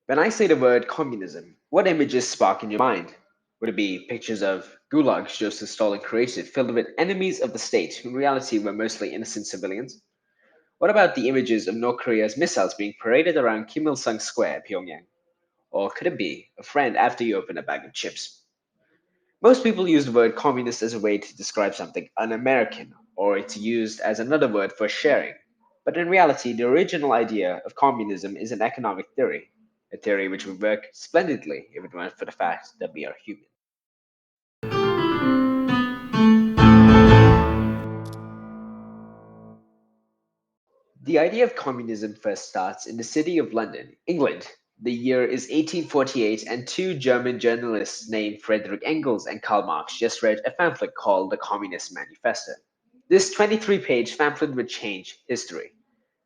When I say the word communism, what images spark in your mind? Would it be pictures of gulags Joseph Stalin created, filled with enemies of the state who in reality were mostly innocent civilians? What about the images of North Korea's missiles being paraded around Kim Il sung Square, Pyongyang? Or could it be a friend after you open a bag of chips? Most people use the word communist as a way to describe something un American, or it's used as another word for sharing. But in reality, the original idea of communism is an economic theory, a theory which would work splendidly if it weren't for the fact that we are human. The idea of communism first starts in the city of London, England. The year is 1848, and two German journalists named Friedrich Engels and Karl Marx just read a pamphlet called the Communist Manifesto. This 23-page pamphlet would change history.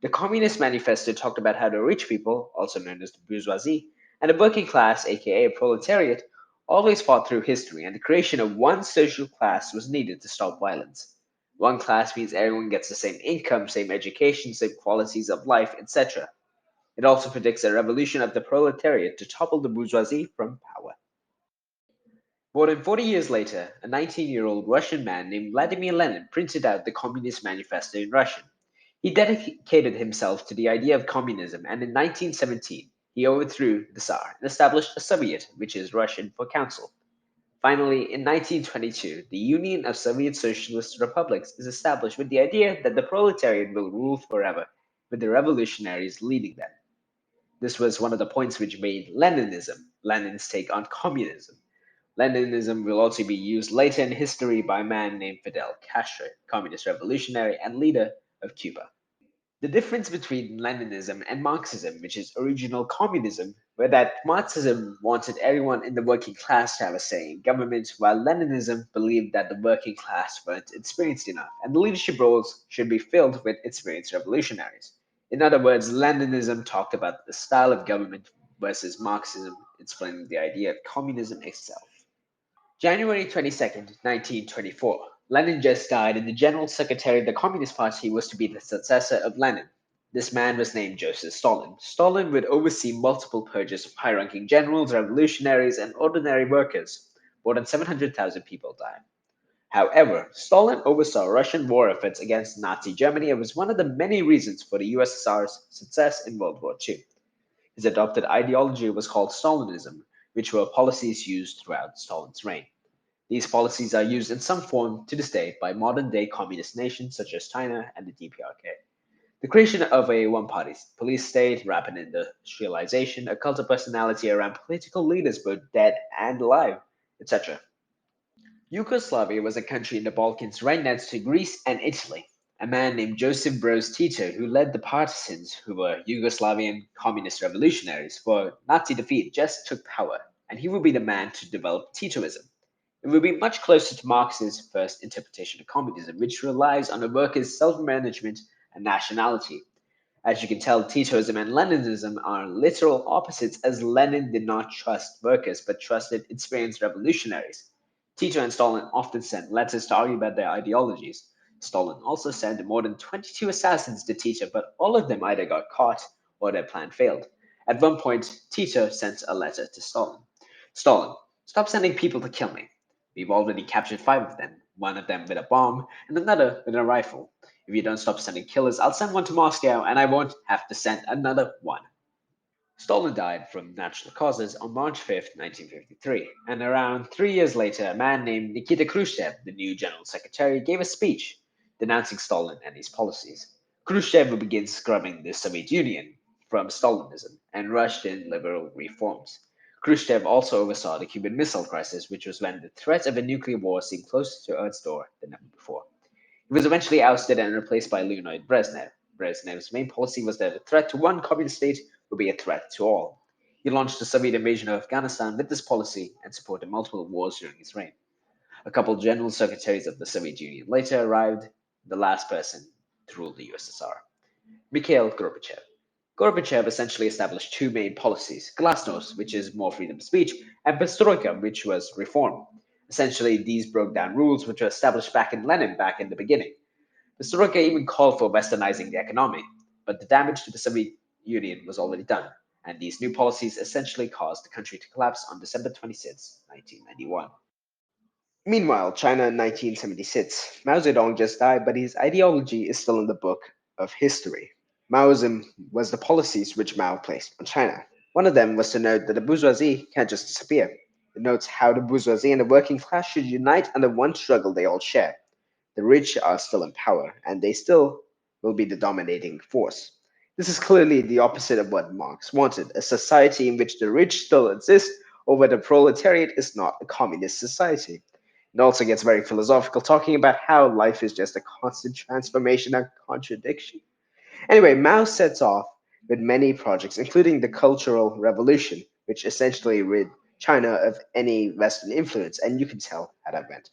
The Communist Manifesto talked about how the rich people, also known as the bourgeoisie, and the working class, aka proletariat, always fought through history, and the creation of one social class was needed to stop violence. One class means everyone gets the same income, same education, same qualities of life, etc. It also predicts a revolution of the proletariat to topple the bourgeoisie from power. More than 40 years later, a 19-year-old Russian man named Vladimir Lenin printed out the Communist Manifesto in Russian. He dedicated himself to the idea of communism, and in 1917, he overthrew the Tsar and established a Soviet, which is Russian for council. Finally, in 1922, the Union of Soviet Socialist Republics is established with the idea that the proletariat will rule forever, with the revolutionaries leading them. This was one of the points which made Leninism Lenin's take on communism. Leninism will also be used later in history by a man named Fidel Castro, communist revolutionary and leader of Cuba. The difference between Leninism and Marxism, which is original communism, were that Marxism wanted everyone in the working class to have a say in government, while Leninism believed that the working class weren't experienced enough, and the leadership roles should be filled with experienced revolutionaries. In other words, Leninism talked about the style of government versus Marxism explaining the idea of communism itself. January 22nd, 1924. Lenin just died, and the General Secretary of the Communist Party was to be the successor of Lenin. This man was named Joseph Stalin. Stalin would oversee multiple purges of high ranking generals, revolutionaries, and ordinary workers. More than 700,000 people died. However, Stalin oversaw Russian war efforts against Nazi Germany and was one of the many reasons for the USSR's success in World War II. His adopted ideology was called Stalinism, which were policies used throughout Stalin's reign. These policies are used in some form to this day by modern-day communist nations such as China and the DPRK. The creation of a one-party police state, rapid industrialization, a cult of personality around political leaders both dead and alive, etc. Yugoslavia was a country in the Balkans right next to Greece and Italy. A man named Joseph Broz Tito, who led the partisans, who were Yugoslavian communist revolutionaries, for Nazi defeat, just took power, and he would be the man to develop Titoism. It would be much closer to Marx's first interpretation of communism, which relies on a worker's self-management and nationality. As you can tell, Titoism and Leninism are literal opposites, as Lenin did not trust workers but trusted experienced revolutionaries. Tito and Stalin often sent letters to argue about their ideologies. Stalin also sent more than 22 assassins to Tito, but all of them either got caught or their plan failed. At one point, Tito sent a letter to Stalin. Stalin, stop sending people to kill me. We've already captured 5 of them, one of them with a bomb and another with a rifle. If you don't stop sending killers, I'll send one to Moscow and I won't have to send another one. Stalin died from natural causes on March 5th, 1953, and around 3 years later, a man named Nikita Khrushchev, the new general secretary, gave a speech denouncing Stalin and his policies. Khrushchev would begin scrubbing the Soviet Union from Stalinism and rushed in liberal reforms. Khrushchev also oversaw the Cuban Missile Crisis, which was when the threat of a nuclear war seemed closer to Earth's door than ever before. He was eventually ousted and replaced by Leonid Brezhnev. Brezhnev's main policy was that a threat to one communist state would be a threat to all. He launched the Soviet invasion of Afghanistan with this policy and supported multiple wars during his reign. A couple general secretaries of the Soviet Union later arrived, the last person to rule the USSR. Mikhail Gorbachev. Gorbachev essentially established two main policies: glasnost, which is more freedom of speech, and perestroika, which was reform. Essentially, these broke down rules which were established back in Lenin back in the beginning. Perestroika even called for westernizing the economy, but the damage to the Soviet Union was already done. and these new policies essentially caused the country to collapse on December 26, 1991. Meanwhile, China in 1976. Mao Zedong just died, but his ideology is still in the book of history. Maoism was the policies which Mao placed on China. One of them was to note that the bourgeoisie can't just disappear. It notes how the bourgeoisie and the working class should unite under one struggle they all share. The rich are still in power, and they still will be the dominating force. This is clearly the opposite of what Marx wanted, a society in which the rich still exist, over the proletariat is not a communist society. It also gets very philosophical, talking about how life is just a constant transformation and contradiction. Anyway, Mao sets off with many projects, including the Cultural Revolution, which essentially rid China of any Western influence, and you can tell how that went.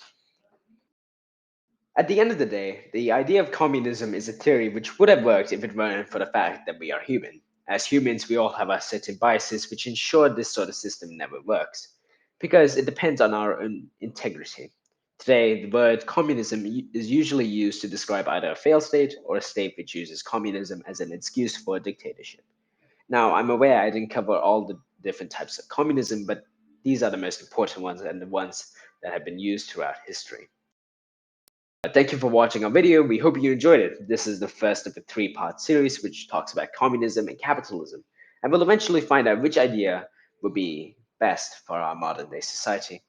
At the end of the day, the idea of communism is a theory which would have worked if it weren't for the fact that we are human. As humans, we all have our certain biases which ensure this sort of system never works, because it depends on our own integrity. Today, the word communism is usually used to describe either a failed state or a state which uses communism as an excuse for a dictatorship. Now, I'm aware I didn't cover all the different types of communism, but these are the most important ones and the ones that have been used throughout history. Thank you for watching our video. We hope you enjoyed it. This is the first of a three-part series which talks about communism and capitalism, and we'll eventually find out which idea would be best for our modern day society.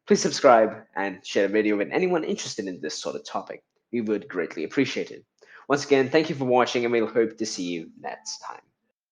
Please subscribe and share the video with anyone interested in this sort of topic. We would greatly appreciate it. Once again, thank you for watching, and we'll hope to see you next time.